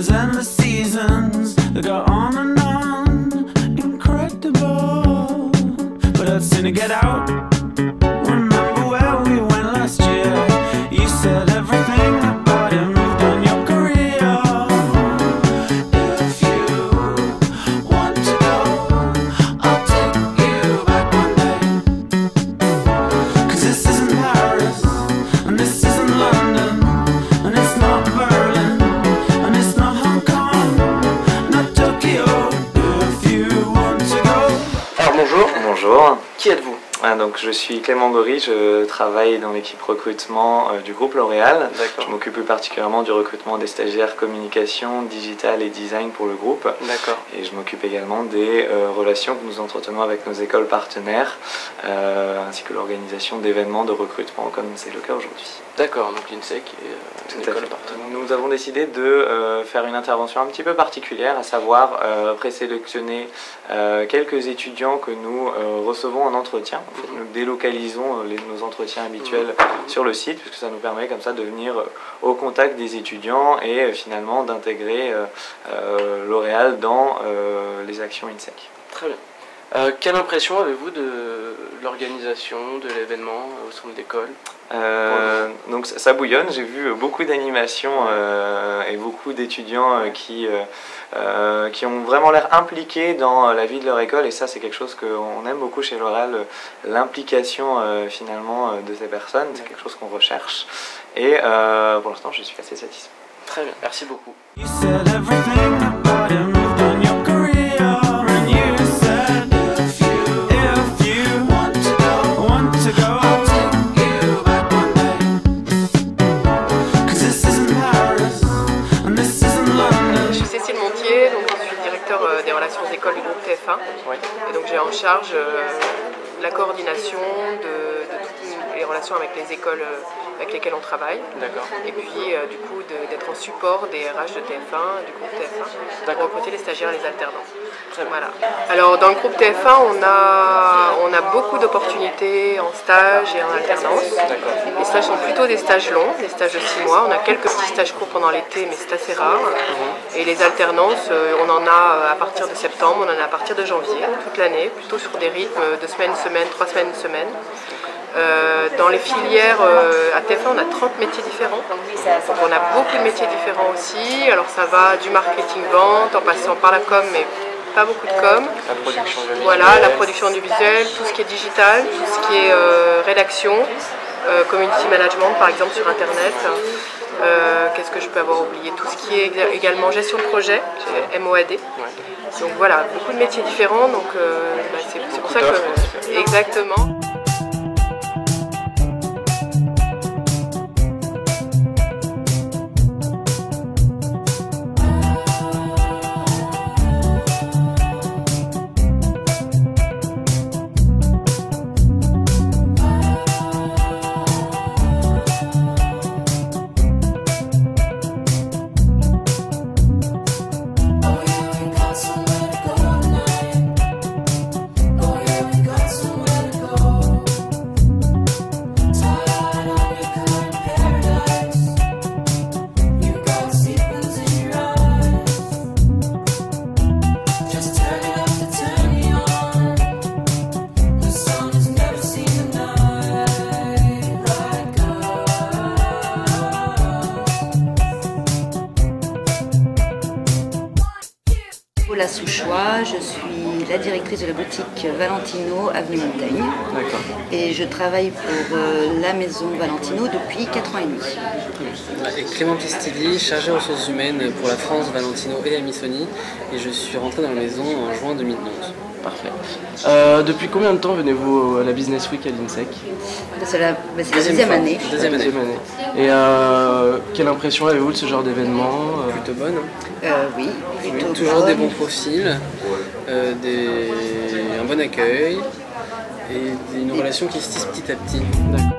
summers and the seasons that go on and on, incredible. But I'd sooner get out. Remember where we went last year? You said everything about it moved on your career. If you want to go, I'll take you back one day. 'Cause this isn't Paris, and this isn't London, and it's not Berlin, and it's not Hong Kong, not Tokyo. If you want to go. Alors bonjour. Bonjour. Qui êtes-vous? Donc je suis Clément Gory, je travaille dans l'équipe recrutement du groupe L'Oréal. D'accord. Je m'occupe plus particulièrement du recrutement des stagiaires communication, digital et design pour le groupe. D'accord. Et je m'occupe également des relations que nous entretenons avec nos écoles partenaires, ainsi que l'organisation d'événements de recrutement comme c'est le cas aujourd'hui. D'accord, donc l'INSEC est une école partenaire. Nous avons décidé de faire une intervention un petit peu particulière, à savoir présélectionner quelques étudiants que nous recevons en entretien. En fait, nous délocalisons nos entretiens habituels sur le site, puisque ça nous permet comme ça de venir au contact des étudiants et finalement d'intégrer L'Oréal dans les actions INSEC. Très bien. Quelle impression avez-vous de l'organisation de l'événement au centre d'école? Donc ça bouillonne, j'ai vu beaucoup d'animations et beaucoup d'étudiants qui ont vraiment l'air impliqués dans la vie de leur école, et ça c'est quelque chose qu'on aime beaucoup chez L'Oréal, l'implication finalement de ces personnes, c'est quelque chose qu'on recherche, et pour l'instant je suis assez satisfait. Très bien, merci beaucoup. You said everything about it moved on your career, and you said if you want to go, I'll take you back one day. 'Cause this isn't Paris, and this isn't London. Je suis Cécile Montier, donc je suis directeur des relations écoles du groupe TF1. Oui. Et donc j'ai en charge la coordination de toutes les relations avec les écoles avec lesquelles on travaille. D'accord. Et puis du coup d'être en support des RH de TF1, du groupe TF1, pour D'accord. recruter les stagiaires et les alternants. Très bien. Voilà. Alors dans le groupe TF1, on a beaucoup d'opportunités en stage et en alternance. D'accord. Les stages sont plutôt des stages longs, des stages de 6 mois. On a quelques petits stages courts pendant l'été, mais c'est assez rare. Et les alternances, on en a à partir de septembre, on en a à partir de janvier, toute l'année, plutôt sur des rythmes de semaine, semaine, 3 semaines, une semaine. Dans les filières, à TF1, on a 30 métiers différents. Donc on a beaucoup de métiers différents aussi. Alors ça va du marketing-vente, en passant par la com, mais pas beaucoup de com. La production audiovisuelle. Voilà, la production audiovisuelle, tout ce qui est digital, tout ce qui est rédaction, community management par exemple sur internet. Qu'est-ce que je peux avoir oublié? Tout ce qui est également gestion de projet, MOAD. Ouais. Donc voilà, beaucoup de métiers différents, donc c'est pour ça que... Exactement. Paula Souchois, je suis la directrice de la boutique Valentino, avenue Montaigne. D'accord. Et je travaille pour la maison Valentino depuis 4 ans et demi. Et Clément Pistilli, chargé ressources humaines pour la France, Valentino et la Missoni. Et je suis rentré dans la maison en juin 2011. Parfait. Depuis combien de temps venez-vous à la Business Week à l'INSEC? C'est la deuxième année. Deuxième année. Et quelle impression avez-vous de ce genre d'événement? Plutôt bonne. Oui, plutôt Toujours des bonne. bons profils, un bon accueil et une relation qui se tisse petit à petit. D'accord.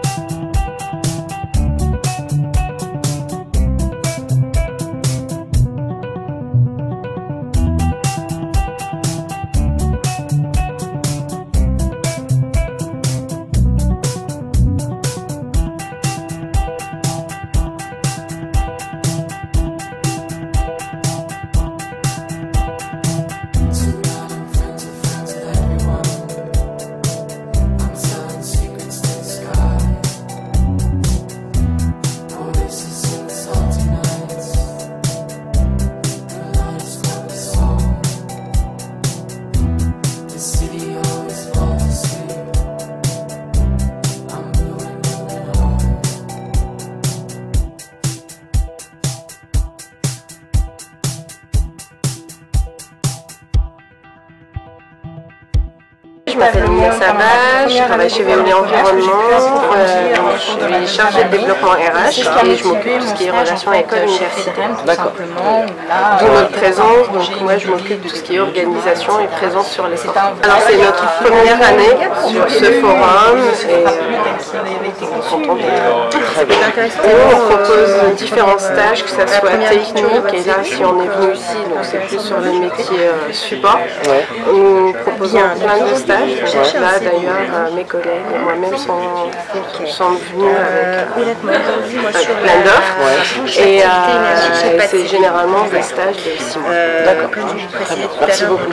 m'appelle Nina Sabah, je travaille chez Veolia Environnement, je suis chargée de développement RH et je m'occupe de tout ce qui est relation avec l'université. D'accord. D'où notre présence, donc moi je m'occupe de tout ce qui est organisation et présence sur les stands. Alors c'est notre première année sur ce forum et on est content d'être. On propose différents stages, que ce soit technique et là si on est venu ici, donc c'est plus sur le métier support. Nous proposons plein de stages. Là d'ailleurs mes collègues et moi-même sont venus avec plein d'offres et c'est généralement des stages de 6 mois. D'accord. Merci beaucoup.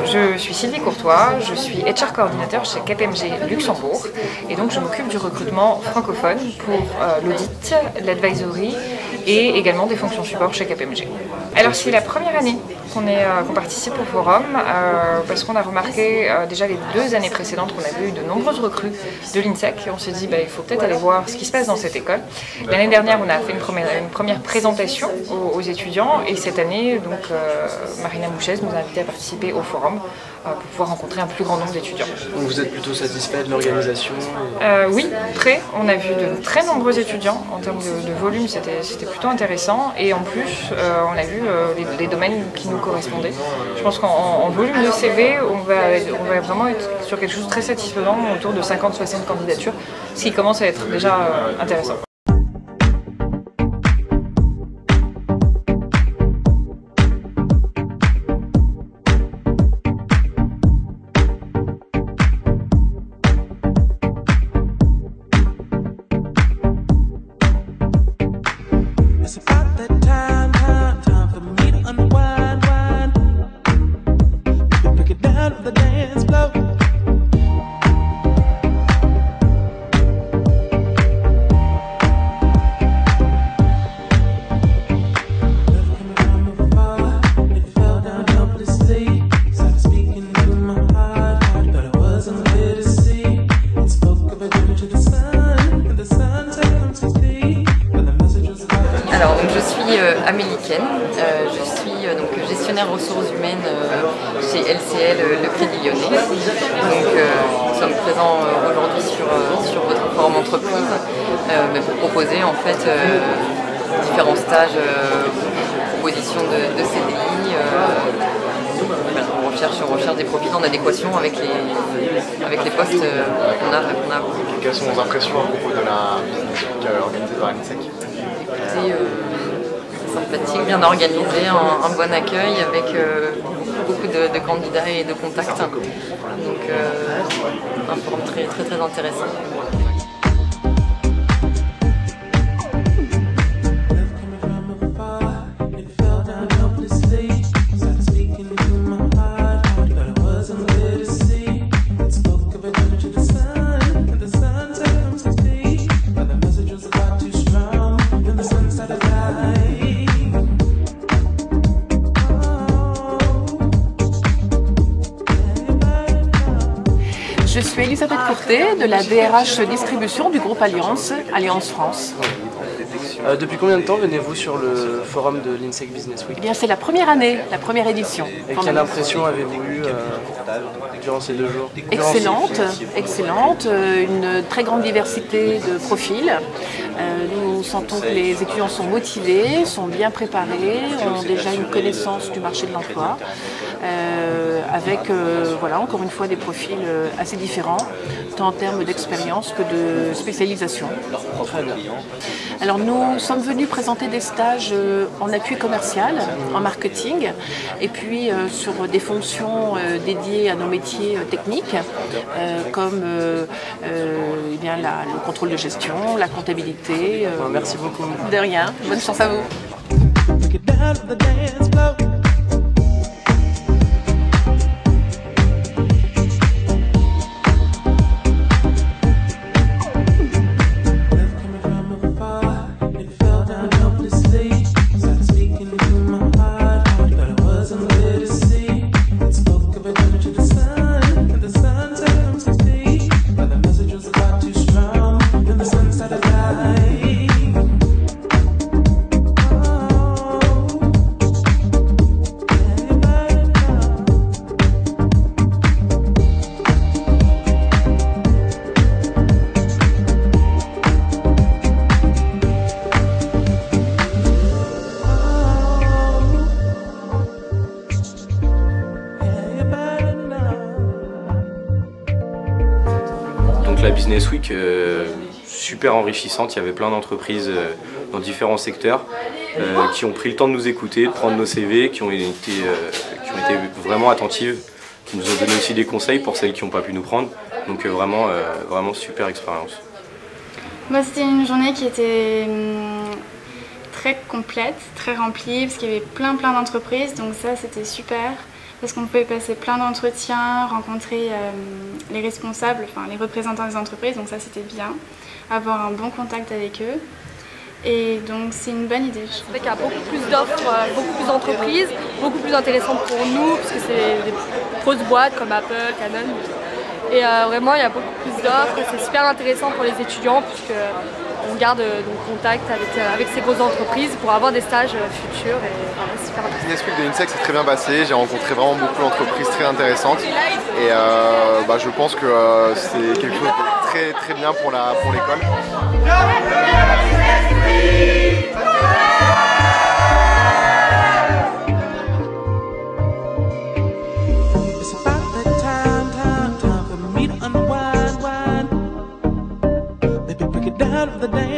Je suis Sylvie Courtois, je suis HR coordinateur chez KPMG Luxembourg et donc je m'occupe du recrutement francophone pour l'audit, l'advisory et également des fonctions support chez KPMG. Alors c'est la première année qu'on participe au forum parce qu'on a remarqué déjà les 2 années précédentes qu'on avait eu de nombreuses recrues de l'INSEC et on s'est dit il faut peut-être aller voir ce qui se passe dans cette école. L'année dernière on a fait une première présentation aux étudiants et cette année donc Marina Mouchez nous a invités à participer au forum pour pouvoir rencontrer un plus grand nombre d'étudiants. Donc vous êtes plutôt satisfait de l'organisation? Oui, très. On a vu de très nombreux étudiants en termes de volume, c'était plutôt intéressant et en plus on a vu les domaines qui nous correspondaient. Je pense qu'en volume de CV, on va vraiment être sur quelque chose de très satisfaisant, autour de 50-60 candidatures, ce qui commence à être déjà intéressant. It's about that time for me to unwind, break it down on the dance floor. Alors, donc, je suis Amélie Ken, je suis donc, gestionnaire ressources humaines chez LCL Le Crédit Lyonnais. Donc, nous sommes présents aujourd'hui sur votre forum entreprise pour proposer en fait différents stages, propositions de CDI. On recherche des profils en adéquation avec les postes qu'on a. Quelles sont vos impressions à propos de la organisée par l'INSEC? Écoutez, sympathique, bien organisé, un bon accueil avec beaucoup de candidats et de contacts. Donc un forum très intéressant. Sunset of light. Elisabeth Courtet de la DRH distribution du groupe Alliance, Alliance France. Depuis combien de temps venez-vous sur le forum de l'INSEC Business Week? Eh bien, c'est la première année, la première édition. Et quelle impression avez-vous eue durant ces 2 jours? Excellente, excellente, une très grande diversité de profils. Nous sentons que les étudiants sont motivés, sont bien préparés, ont déjà une connaissance du marché de l'emploi, avec voilà, encore une fois des profils assez différents, tant en termes d'expérience que de spécialisation. Très bien. Alors nous sommes venus présenter des stages en appui commercial, en marketing, et puis sur des fonctions dédiées à nos métiers techniques, comme eh bien, le contrôle de gestion, la comptabilité. Merci beaucoup. De rien, bonne chance à vous. La Business Week, super enrichissante, il y avait plein d'entreprises dans différents secteurs qui ont pris le temps de nous écouter, de prendre nos CV, qui ont été vraiment attentives, qui nous ont donné aussi des conseils pour celles qui n'ont pas pu nous prendre, donc vraiment super expérience. Moi, c'était une journée qui était très complète, très remplie, parce qu'il y avait plein d'entreprises, donc ça c'était super. Parce qu'on pouvait passer plein d'entretiens, rencontrer les responsables, enfin les représentants des entreprises, donc ça c'était bien, avoir un bon contact avec eux. Et donc c'est une bonne idée. C'est vrai qu'il y a beaucoup plus d'offres, beaucoup plus d'entreprises, beaucoup plus intéressantes pour nous, puisque c'est des grosses boîtes comme Apple, Canon. Et vraiment il y a beaucoup plus d'offres, c'est super intéressant pour les étudiants, puisqu'on garde donc contact avec ces grosses entreprises pour avoir des stages futurs. Et voilà, c'est super intéressant. Le Business Week de l'INSEC c'est très bien passé, j'ai rencontré vraiment beaucoup d'entreprises très intéressantes et je pense que c'est quelque chose de très bien pour l'école. Out of the day.